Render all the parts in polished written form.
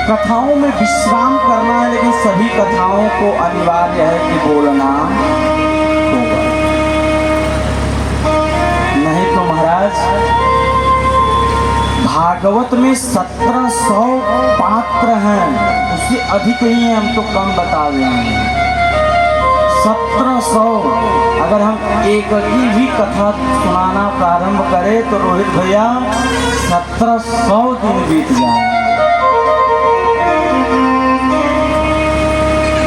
कथाओं में विश्राम करना है, लेकिन सभी कथाओं को अनिवार्य है कि बोलना होगा। नहीं तो महाराज भागवत में 1700 पात्र हैं, उससे अधिक ही है, हम तो कम बता रहे हैं। 1700, अगर हम एक की भी कथा सुनाना प्रारंभ करें तो रोहित भैया 1700 दिन बीत जाए।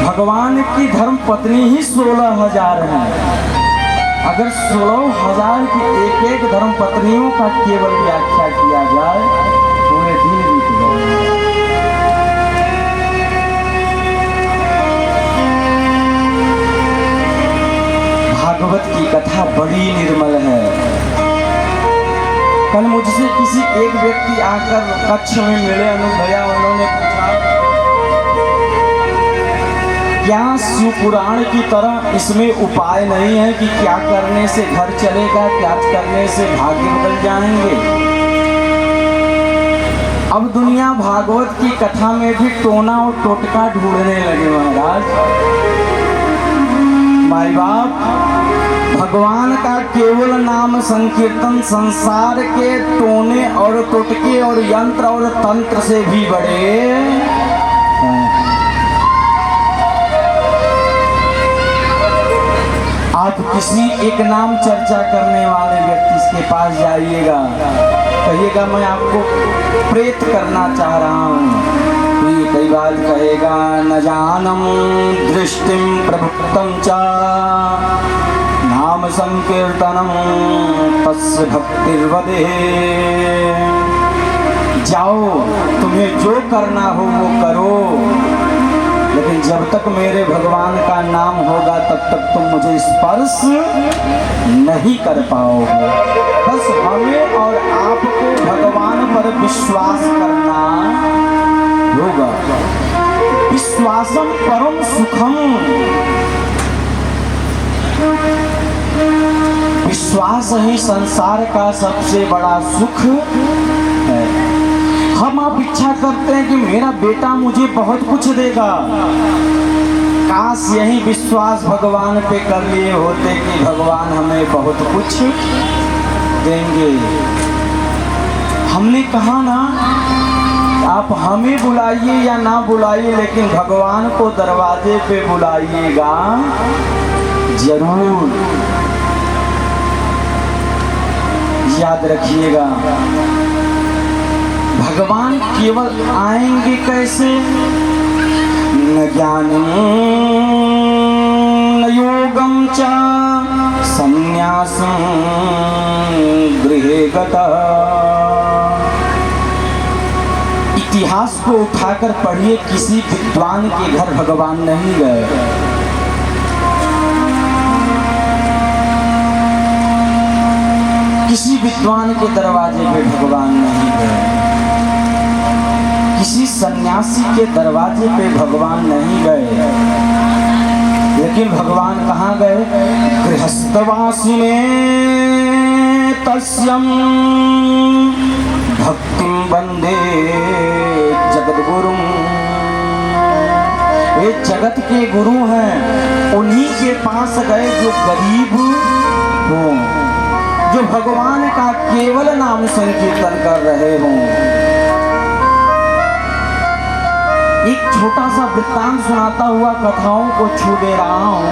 भगवान की धर्म पत्नी ही 16,000 हैं। अगर 16,000 की एक एक धर्म पत्नियों का केवल व्याख्या किया जाए पूरे दिन बीत जाए। भागवत की कथा बड़ी निर्मल है। कल मुझसे किसी एक व्यक्ति आकर कक्ष में मिले अनुभया, उन्होंने पूछा क्या शिव पुराण की तरह इसमें उपाय नहीं है कि क्या करने से घर चलेगा, क्या करने से भाग्य बदल जाएंगे। अब दुनिया भागवत की कथा में भी टोना और टोटका ढूंढने लगे महाराज। माई बाप, भगवान का केवल नाम संकीर्तन संसार के टोने और टोटके और यंत्र और तंत्र से भी बड़े हैं। आप किसी एक नाम चर्चा करने वाले व्यक्ति के पास जाइएगा, कहिएगा मैं आपको प्रेत करना चाह रहा हूँ, तो ये कई बार कहेगा न जानम दृष्टिम प्रभुक्तम च नाम संकीर्तनम तस्य भक्तिर्वदे। जाओ, तुम्हें जो करना हो वो करो, लेकिन जब तक मेरे भगवान का नाम होगा तब तक तुम मुझे स्पर्श नहीं कर पाओगे। बस हमें और आपको भगवान पर विश्वास करना होगा। विश्वासम परम सुखम, विश्वास ही संसार का सबसे बड़ा सुख है। हम आप इच्छा करते हैं कि मेरा बेटा मुझे बहुत कुछ देगा, काश यही विश्वास भगवान पे कर लिए होते कि भगवान हमें बहुत कुछ देंगे। हमने कहा ना, आप हमें बुलाइए या ना बुलाइए, लेकिन भगवान को दरवाजे पे बुलाइएगा जरूर। याद रखिएगा, भगवान केवल आएंगे कैसे? न ज्ञानम न योगम च संन्यासम गृहे गतः। इतिहास को उठाकर पढ़िए, किसी विद्वान के घर भगवान नहीं गए। किसी विद्वान के दरवाजे पे भगवान नहीं गए, किसी सन्यासी के दरवाजे पे भगवान नहीं गए, लेकिन भगवान कहाँ गए? गृहस्थवासी में तस्यम भक्तिम वंदे जगद्गुरुम। ये जगत के गुरु हैं, उन्हीं के पास गए जो गरीब हों, जो भगवान का केवल नाम संकीर्तन कर रहे हों। एक छोटा सा वृत्तांत सुनाता हुआ कथाओं को छू दे रहा हूँ।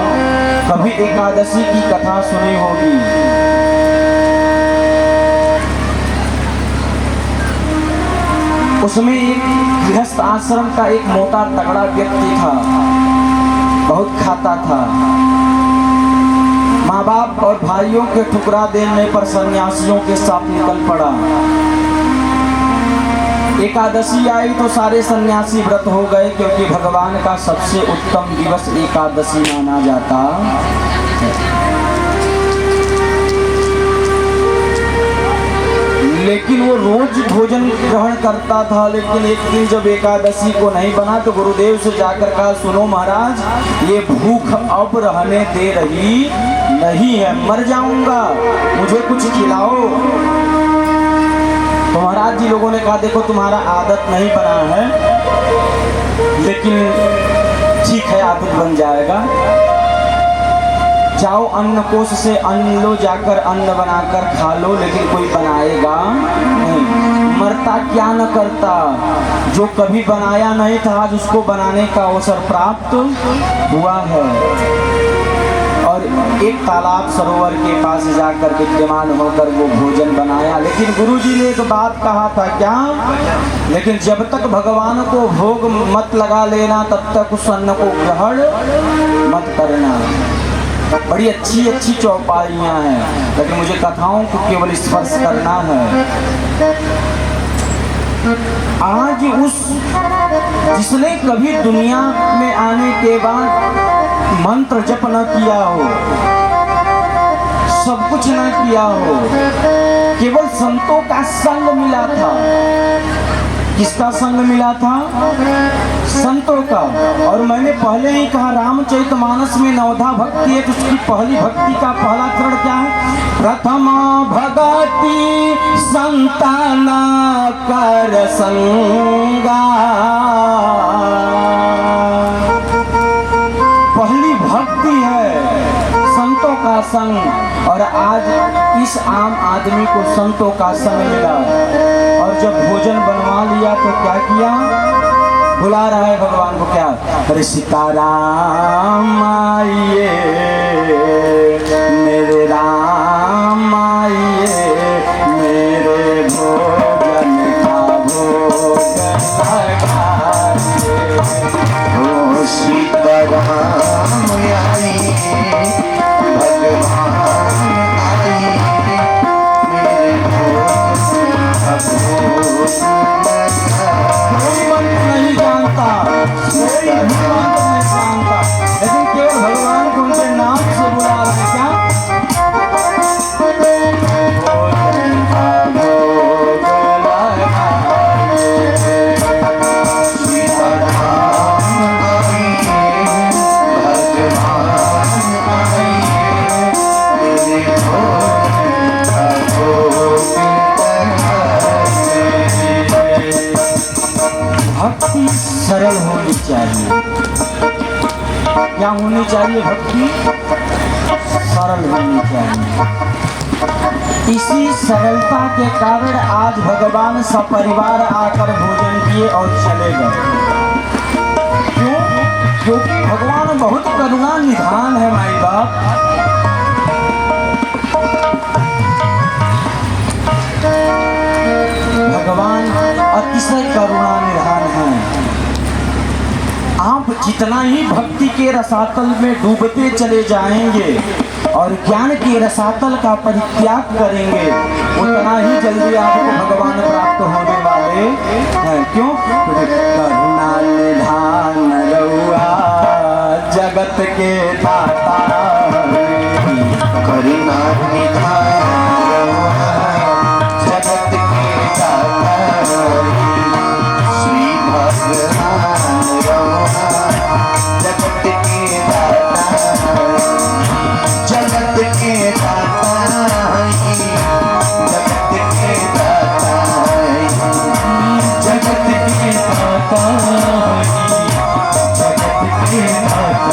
कभी एकादशी की कथा सुनी होगी। उसमें एक गृहस्थ आश्रम का एक मोटा तगड़ा व्यक्ति था, बहुत खाता था। माँ बाप और भाइयों के ठुकरा देने पर सन्यासियों के साथ निकल पड़ा। एकादशी आई तो सारे सन्यासी व्रत हो गए, क्योंकि भगवान का सबसे उत्तम दिवस एकादशी माना जाता है। लेकिन वो रोज भोजन ग्रहण करता था, लेकिन एक दिन जब एकादशी को नहीं बना तो गुरुदेव से जाकर कहा, सुनो महाराज, ये भूख अब रहने दे रही नहीं है, मर जाऊंगा, मुझे कुछ खिलाओ। तो महाराज जी लोगों ने कहा, देखो तुम्हारा आदत नहीं बना है, लेकिन ठीक है, आदत बन जाएगा। जाओ अन्न कोश से अन्न लो, जाकर अन्न बनाकर खा लो, लेकिन कोई बनाएगा नहीं। मरता क्या न करता, जो कभी बनाया नहीं था आज उसको बनाने का अवसर प्राप्त हुआ है। और एक तालाब सरोवर के पास जाकर विद्यमान होकर वो भोजन बनाया। लेकिन गुरुजी ने एक बात कहा था, क्या? लेकिन जब तक भगवान को भोग मत लगा लेना तब तक उस अन्न को ग्रहण मत करना। बड़ी अच्छी अच्छी चौपाइयाँ हैं, लेकिन मुझे कथाओं को केवल स्पर्श करना है। आज उस जिसने कभी दुनिया में आने के बाद मंत्र जप न किया हो, सब कुछ न किया हो, केवल संतों का संग मिला था। किसका संग मिला था? संतों का। और मैंने पहले ही कहा, रामचरितमानस में नवधा भक्ति है, तो उसकी पहली भक्ति का पहला चरण क्या है? प्रथमा भगति संतान कर संगा। पहली भक्ति है संतों का संग। और आज इस आम आदमी को संतों का संग मिला, और जब भोजन बनवा लिया तो क्या किया? बुला रहा है भगवान को, क्या? अरे सीताराम आइए, मेरे राम आइए, मेरे भोजन का भोग लगाइए। ओ सीताराम आइए, भगवान आइए, मेरे भोजन का भोग कोई मंत्र नहीं जानता, कोई मंत्र नहीं जानता, लेकिन केवल भगवान को उनके नाम से बुला रहे हैं। क्या? भोजन का भोग लगाइए, सीताराम आइए, भगवान आइए, मेरे भोजन का भोग लगाइए। भक्ति सरल होनी चाहिए। क्या होनी चाहिए? भक्ति सरल होनी चाहिए। इसी सरलता के कारण आज भगवान सपरिवार आकर भोजन किए और चले गए। क्यों? क्योंकि भगवान बहुत करुणा निधान है माई बाप। भगवान अतिशय करुणा निधान है। आप जितना ही भक्ति के रसातल में डूबते चले जाएंगे और ज्ञान के रसातल का परित्याग करेंगे, उतना ही जल्दी आपको भगवान प्राप्त होने वाले हैं। क्यों? करुणा निधान रउआ जगत के दाता, करुणा निधान रउआ जगत के दाता, श्री भगवान रउआ जगत के दाता, जगत के दाता, जगत के दाता, जगत के दाता, जगत के दाता।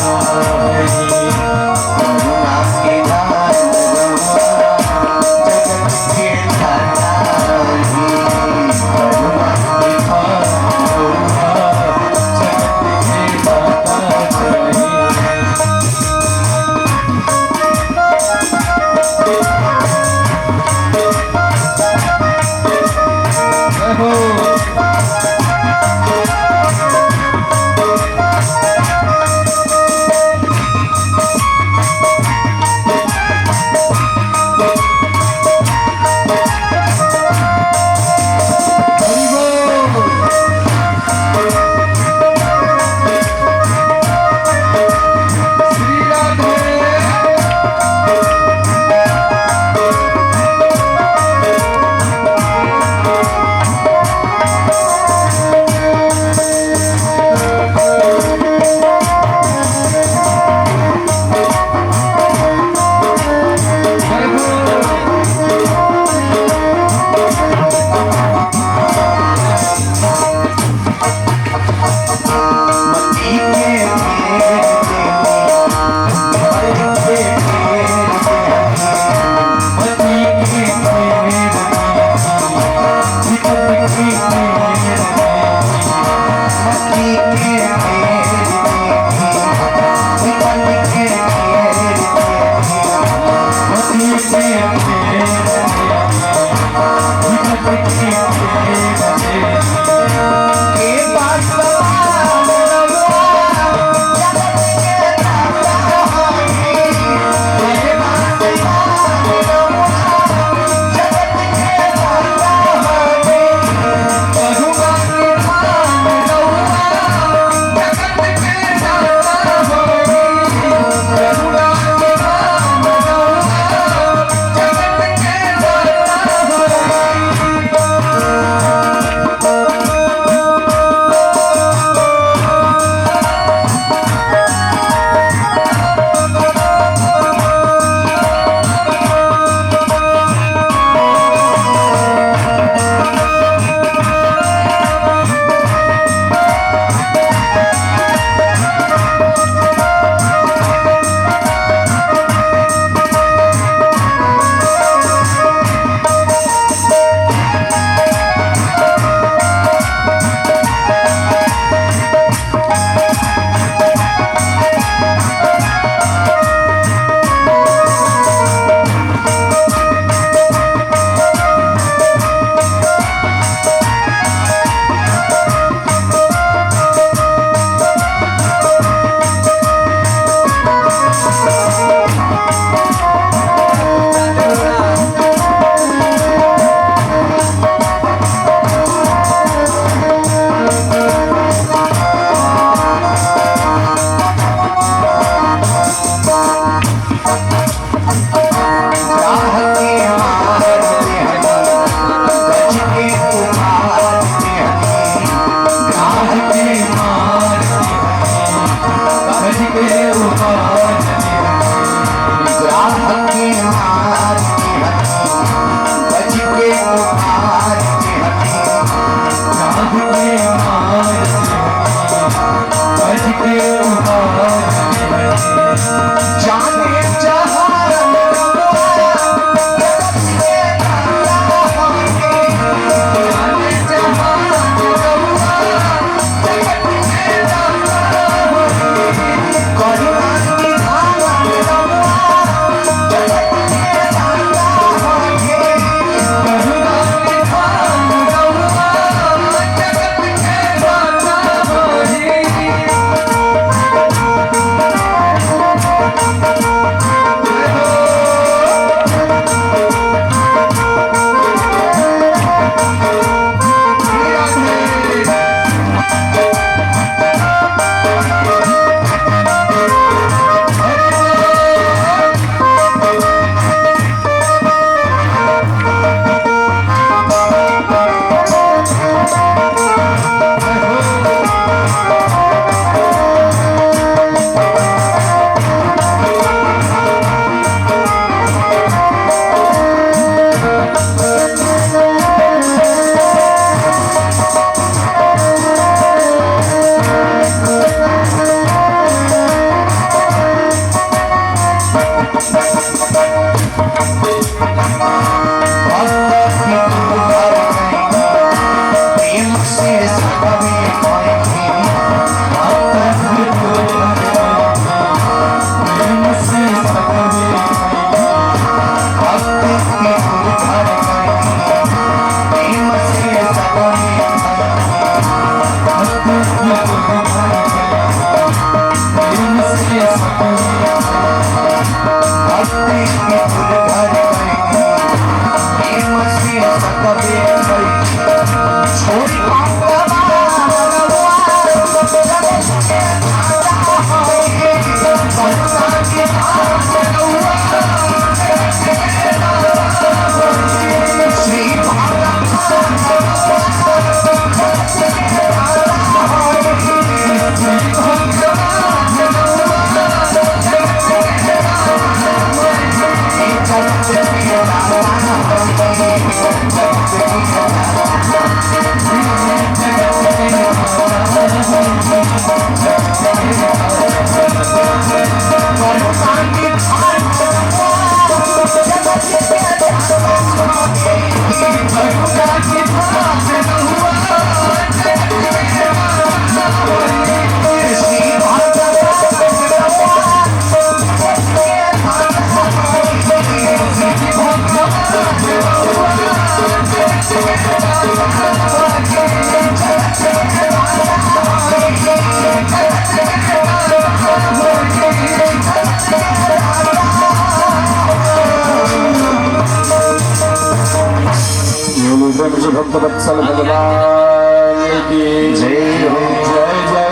भक्त वत्सल भगवान की जय हो। जय जय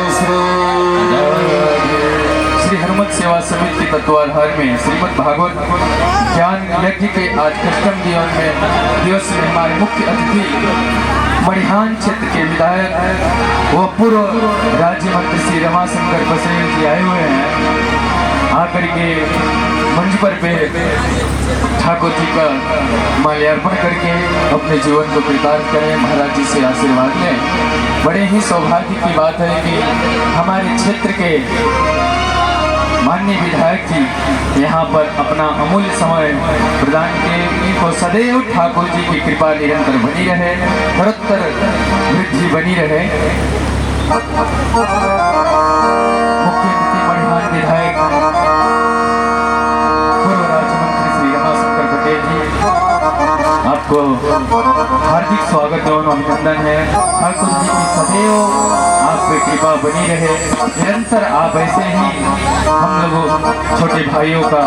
श्री हनुमत सेवा समिति तत्वाधार में श्रीमद् भागवत ज्ञान यज्ञ के आज कस्टम दिवस में हमारे मुख्य अतिथि मणिहान क्षेत्र के विधायक व पूर्व राज्य मंत्री श्री रमाशंकर बसरेल जी आए हुए हैं। आकर के मंच पर पे ठाकुर जी का माल्यार्पण करके अपने जीवन को कृतार्थ करें, महाराज जी से आशीर्वाद लें। बड़े ही सौभाग्य की बात है कि हमारे क्षेत्र के माननीय विधायक जी यहाँ पर अपना अमूल्य समय प्रदान किए। इनको सदैव ठाकुर जी की कृपा निरंतर बनी रहे, निरंतर वृद्धि बनी रहे। मुख्य अतिथि मणिहान विधायक पूर्व राज्य मंत्री श्री रमाशंकर पटेल जी, आपको हार्दिक स्वागत एवं अभिनंदन है। ठाकुर जी की सदैव आप पे कृपा बनी रहे, निरंतर आप ऐसे ही हम लोगों छोटे भाइयों का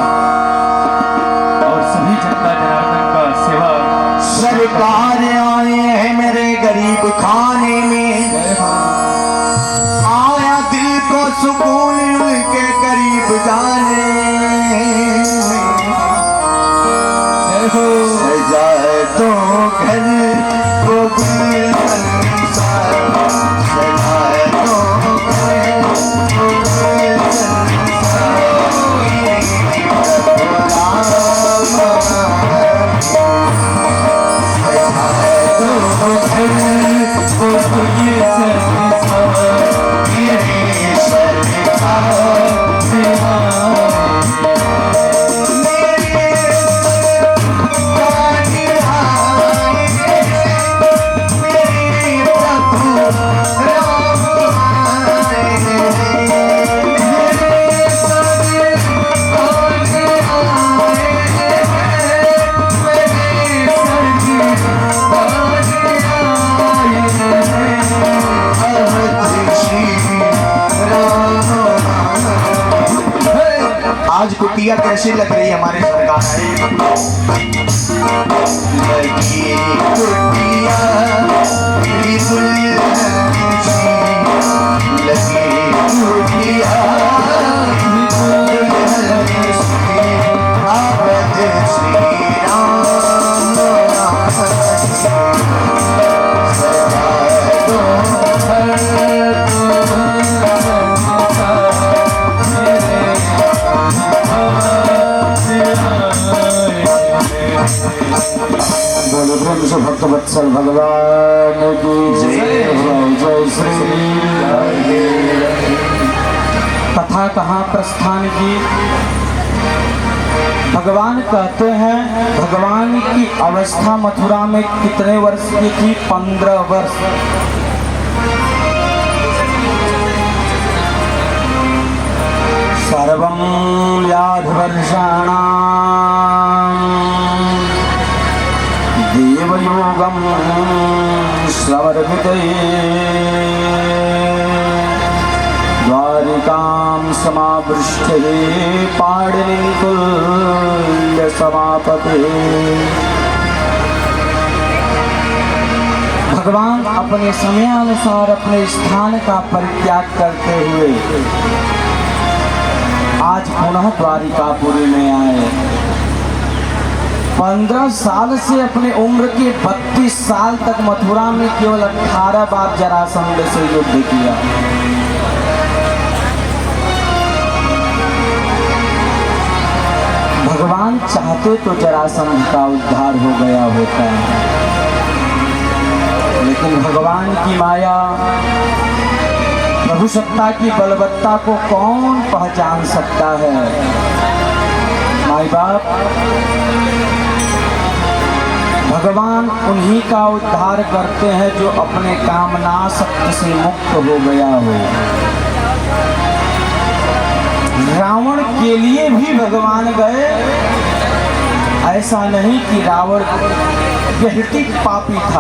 और सभी जनता जनार्दन का सेवा। सरकार आए हैं मेरे गरीब खाने में, आया दिल को सुकून उनके करीब जाने। सजाए तो घर को गुलशन सजाए तो घर को गुलशन आज कुटिया कैसी लग रही है हमारे सरकार लगी कुटिया लगी कुटिया श्री राम बोलो प्रेम से भक्त वत्सल भगवान की जय हो। जय श्री कथा कहाँ प्रस्थान की। भगवान कहते हैं भगवान की अवस्था मथुरा में कितने वर्ष की थी? 15 वर्ष। सर्वं याधवर्षाणां देवयोगं श्रवर्भिते काम समावृष्टे पाणिनिकुल्य समापते। भगवान अपने समयानुसार अपने स्थान का परित्याग करते हुए आज पुनः द्वारिकापुरी में आए। 15 साल से अपने उम्र के 32 साल तक मथुरा में केवल 18 बार जरासंध से युद्ध किया। भगवान चाहते तो जरासंध का उद्धार हो गया होता, लेकिन भगवान की माया, प्रभु सत्ता की बलवत्ता को कौन पहचान सकता है। माई बाप, भगवान उन्हीं का उद्धार करते हैं जो अपने कामनासक्त से मुक्त हो गया हो। रावण के लिए भी भगवान गए, ऐसा नहीं कि रावण व्यक्ति पापी था।